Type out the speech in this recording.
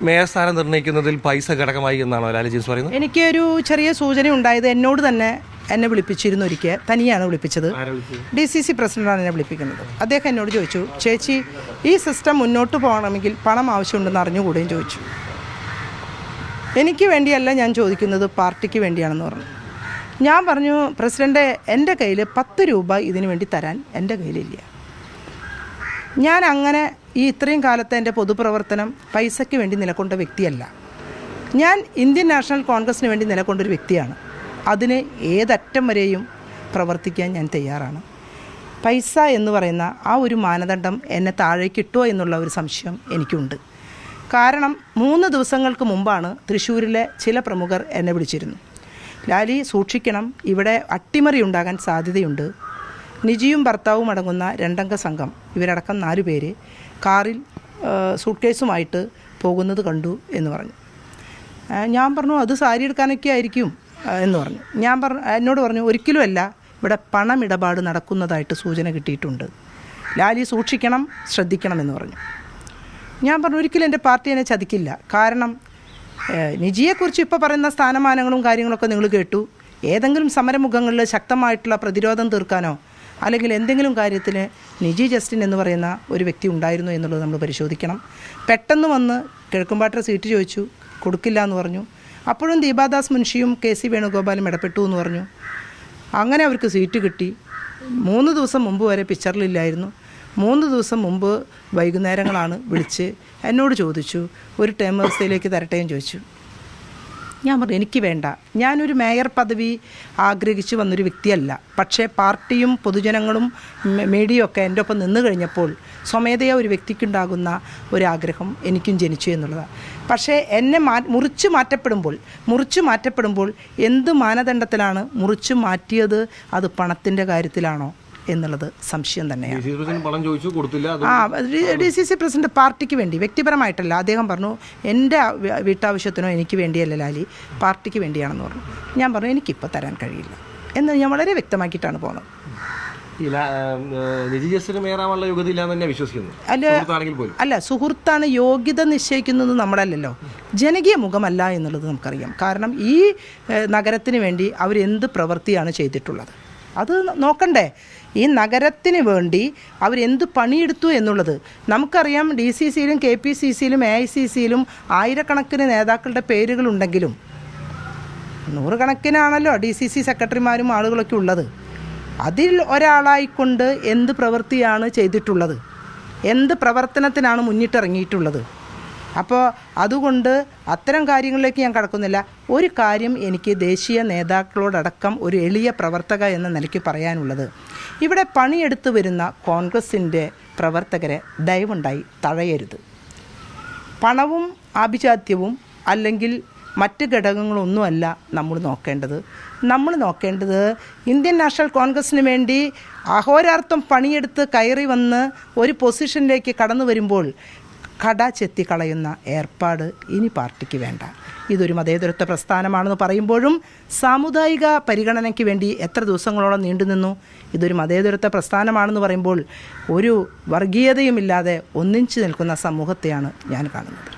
Mayor സ്ഥാനം നിർണ്ണയിക്കുന്നതിൽ പൈസ ഘടകമായി എന്നാണോ ലാലി ജെയിംസ് പറയുന്നത്? എനിക്കൊരു ചെറിയ സൂചന ഉണ്ടായത് എന്നോട് തന്നെ എന്നെ വിളിപ്പിച്ചിരുന്നു. ഒരിക്കൽ തനിയാണ് വിളിപ്പിച്ചത്. DCC പ്രസിഡന്റാണ് എന്നെ വിളിപ്പിക്കുന്നത്. അദ്ദേഹം എന്നോട് ചോദിച്ചു, ചേച്ചി ഈ സിസ്റ്റം മുന്നോട്ട് പോകണമെങ്കിൽ പണം ആവശ്യമുണ്ടെന്ന് അറിഞ്ഞുകൂടെയും ചോദിച്ചു. എനിക്ക് വേണ്ടിയല്ല ഞാൻ ചോദിക്കുന്നത്, പാർട്ടിക്ക് വേണ്ടിയാണെന്ന് പറഞ്ഞു. ഞാൻ പറഞ്ഞു, പ്രസിഡന്റ്, എൻ്റെ കയ്യിൽ 10 രൂപ ഇതിനു വേണ്ടി തരാൻ എൻ്റെ കയ്യിലില്ല. ഞാൻ അങ്ങനെ ഈ ഇത്രയും കാലത്തെ എൻ്റെ പൊതുപ്രവർത്തനം പൈസയ്ക്ക് വേണ്ടി നിലകൊണ്ട വ്യക്തിയല്ല. ഞാൻ ഇന്ത്യൻ നാഷണൽ കോൺഗ്രസിന് വേണ്ടി നിലകൊണ്ടൊരു വ്യക്തിയാണ്. അതിന് ഏതറ്റം വരെയും പ്രവർത്തിക്കാൻ ഞാൻ തയ്യാറാണ്. പൈസ എന്ന് പറയുന്ന ആ ഒരു മാനദണ്ഡം എന്നെ താഴേക്ക് ഇട്ടുമോ എന്നുള്ള ഒരു സംശയം എനിക്കുണ്ട്. കാരണം 3 ദിവസങ്ങൾക്ക് മുമ്പാണ് തൃശ്ശൂരിലെ ചില പ്രമുഖർ എന്നെ വിളിച്ചിരുന്നു. ലാലി സൂക്ഷിക്കണം, ഇവിടെ അട്ടിമറി ഉണ്ടാകാൻ സാധ്യതയുണ്ട്. നിജിയും ഭർത്താവും അടങ്ങുന്ന 2 അംഗ സംഘം, ഇവരടക്കം 4 പേര് കാറിൽ സൂട്ട്കേസുമായിട്ട് പോകുന്നത് കണ്ടു എന്ന് പറഞ്ഞു. ഞാൻ പറഞ്ഞു, അത് സാരി എടുക്കാനൊക്കെ ആയിരിക്കും എന്ന് പറഞ്ഞു. എന്നോട് പറഞ്ഞു, ഒരിക്കലുമല്ല, ഇവിടെ പണമിടപാട് നടക്കുന്നതായിട്ട് സൂചന കിട്ടിയിട്ടുണ്ട്. ലാലി സൂക്ഷിക്കണം, ശ്രദ്ധിക്കണം എന്ന് പറഞ്ഞു. ഞാൻ പറഞ്ഞു, ഒരിക്കലും എൻ്റെ പാർട്ടി എന്നെ ചതിക്കില്ല. കാരണം നിജിയെക്കുറിച്ച് ഇപ്പോൾ പറയുന്ന സ്ഥാനമാനങ്ങളും കാര്യങ്ങളൊക്കെ നിങ്ങൾ കേട്ടു. ഏതെങ്കിലും സമരമുഖങ്ങളിൽ ശക്തമായിട്ടുള്ള പ്രതിരോധം തീർക്കാനോ അല്ലെങ്കിൽ എന്തെങ്കിലും കാര്യത്തിന് നിജി ജസ്റ്റിൻ എന്ന് പറയുന്ന ഒരു വ്യക്തി ഉണ്ടായിരുന്നു എന്നുള്ളത് നമ്മൾ പരിശോധിക്കണം. പെട്ടെന്ന് വന്ന് കിഴക്കുംപാട്ട സീറ്റ് ചോദിച്ചു, കൊടുക്കില്ല എന്ന് പറഞ്ഞു. അപ്പോഴും ദീപാദാസ് മുൻഷിയും KC വേണുഗോപാലും ഇടപെട്ടു എന്ന് പറഞ്ഞു. അങ്ങനെ അവർക്ക് സീറ്റ് കിട്ടി. 3 ദിവസം മുമ്പ് വരെ പിക്ചറിലില്ലായിരുന്നു. 3 ദിവസം മുമ്പ് വൈകുന്നേരങ്ങളാണ് വിളിച്ച് എന്നോട് ചോദിച്ചു, ഒരു ടേം വ്യവസ്ഥയിലേക്ക് തരട്ടെയും ചോദിച്ചു. ഞാൻ പറഞ്ഞു, എനിക്ക് വേണ്ട. ഞാനൊരു മേയർ പദവി ആഗ്രഹിച്ച് വന്നൊരു വ്യക്തിയല്ല. പക്ഷേ പാർട്ടിയും പൊതുജനങ്ങളും മീഡിയയൊക്കെ എൻ്റെ ഒപ്പം നിന്ന് കഴിഞ്ഞപ്പോൾ സ്വമേധയാ ഒരു വ്യക്തിക്കുണ്ടാകുന്ന ഒരാഗ്രഹം എനിക്കും ജനിച്ചു എന്നുള്ളതാണ്. പക്ഷേ എന്നെ മുറിച്ചു മാറ്റപ്പെടുമ്പോൾ എന്ത് മാനദണ്ഡത്തിലാണ് മുറിച്ചു മാറ്റിയത്? അത് പണത്തിൻ്റെ കാര്യത്തിലാണോ എന്നുള്ളത് സംശയം തന്നെയാണ്. DCC പ്രസിഡന്റ് പാർട്ടിക്ക് വേണ്ടി, വ്യക്തിപരമായിട്ടല്ല. അദ്ദേഹം പറഞ്ഞു, എൻ്റെ വീട്ടാവശ്യത്തിനോ എനിക്ക് വേണ്ടിയല്ല ലാലി, പാർട്ടിക്ക് വേണ്ടിയാണെന്ന് പറഞ്ഞു. ഞാൻ പറഞ്ഞു, എനിക്കിപ്പോൾ തരാൻ കഴിയില്ല എന്ന് ഞാൻ വളരെ വ്യക്തമാക്കിയിട്ടാണ് പോകുന്നത്. അല്ല, സുഹൃത്താണ് യോഗ്യത നിശ്ചയിക്കുന്നത് നമ്മളല്ലല്ലോ. ജനകീയ മുഖമല്ല എന്നുള്ളത് നമുക്കറിയാം. കാരണം ഈ നഗരത്തിന് വേണ്ടി അവരെന്ത് പ്രവൃത്തിയാണ് ചെയ്തിട്ടുള്ളത് അത് നോക്കണ്ടേ? ഈ നഗരത്തിന് വേണ്ടി അവരെന്ത് പണിയെടുത്തു എന്നുള്ളത് നമുക്കറിയാം. DCCയിലും KPCCയിലും AICCയിലും ആയിരക്കണക്കിന് നേതാക്കളുടെ പേരുകളുണ്ടെങ്കിലും 100 കണക്കിനാണല്ലോ DCC സെക്രട്ടറിമാരും ആളുകളൊക്കെ ഉള്ളത്. അതിൽ ഒരാളായിക്കൊണ്ട് എന്ത് പ്രവൃത്തിയാണ് ചെയ്തിട്ടുള്ളത്? എന്ത് പ്രവർത്തനത്തിനാണ് മുന്നിട്ടിറങ്ങിയിട്ടുള്ളത്? അപ്പോൾ അതുകൊണ്ട് അത്തരം കാര്യങ്ങളിലേക്ക് ഞാൻ കടക്കുന്നില്ല. ഒരു കാര്യം എനിക്ക് ദേശീയ നേതാക്കളോടടക്കം ഒരു എളിയ പ്രവർത്തക എന്ന നിലയ്ക്ക് പറയാനുള്ളത്, ഇവിടെ പണിയെടുത്തു വരുന്ന കോൺഗ്രസിൻ്റെ പ്രവർത്തകരെ ദയവുണ്ടായി തഴയരുത്. പണവും ആഭിജാത്യവും അല്ലെങ്കിൽ മറ്റ് ഘടകങ്ങളൊന്നുമല്ല നമ്മൾ നോക്കേണ്ടത് ഇന്ത്യൻ നാഷണൽ കോൺഗ്രസിന് വേണ്ടി അഹോരാർത്ഥം പണിയെടുത്ത് കയറി വന്ന് ഒരു പൊസിഷനിലേക്ക് കടന്നു വരുമ്പോൾ കട ചെത്തിക്കളയുന്ന ഏർപ്പാട് ഇനി പാർട്ടിക്ക് വേണ്ട. ഇതൊരു മതേതരത്വ പ്രസ്ഥാനമാണെന്ന് പറയുമ്പോഴും സാമുദായിക പരിഗണനയ്ക്ക് വേണ്ടി എത്ര ദിവസങ്ങളോളം നീണ്ടുനിന്നു. ഇതൊരു മതേതരത്വ പ്രസ്ഥാനമാണെന്ന് പറയുമ്പോൾ ഒരു വർഗീയതയുമില്ലാതെ ഒന്നിച്ചു നിൽക്കുന്ന സമൂഹത്തെയാണ് ഞാൻ കാണുന്നത്.